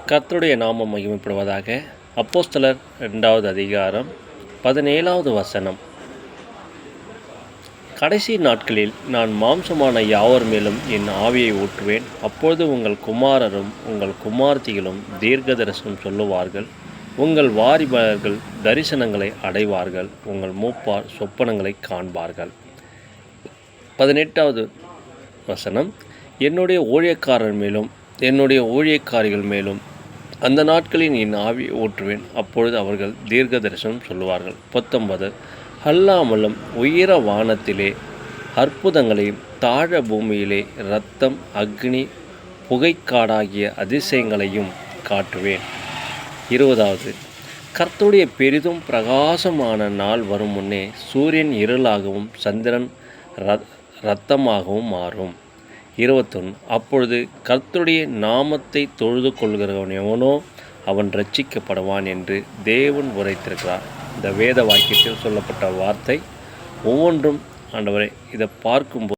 கர்த்தருடைய நாமம் மகிமைப்படுவதாக. அப்போஸ்தலர் 2வது அதிகாரம் 17வது வசனம். கடைசி நாட்களில் நான் மாம்சமான யாவர் மேலும் என் ஆவியை ஊற்றுவேன். அப்பொழுது உங்கள் குமாரரும் உங்கள் குமார்த்திகளும் தீர்க்கதரிசனம் சொல்லுவார்கள். உங்கள் வாலிபர்கள் தரிசனங்களை அடைவார்கள். உங்கள் மூப்பார் சொப்பனங்களை காண்பார்கள். 18வது வசனம். என்னுடைய ஊழியக்காரர் மேலும் என்னுடைய ஊழியக்காரிகள் மேலும் அந்த நாட்களில் என் ஆவியை ஊற்றுவேன். அப்பொழுது அவர்கள் தீர்க்க தரிசனம் சொல்லுவார்கள். 19. அல்லாமலும் உயர வானத்திலே அற்புதங்களையும் தாழ பூமியிலே இரத்தம் அக்னி புகைக்காடாகிய அதிசயங்களையும் காட்டுவேன். 20வது. கர்த்தருடைய பெரிதும் பிரகாசமான நாள் வரும் முன்னே சூரியன் இருளாகவும் சந்திரன் இரத்தமாகவும் மாறும். 21. அப்பொழுது கர்த்தருடைய நாமத்தை தொழுது கொள்கிறவன் எவனோ அவன் ரட்சிக்கப்படுவான் என்று தேவன் உரைத்திருக்கிறார். இந்த வேத வாக்கியத்தில் சொல்லப்பட்ட வார்த்தை ஒவ்வொன்றும் ஆண்டவரே இதை பார்க்கும்போது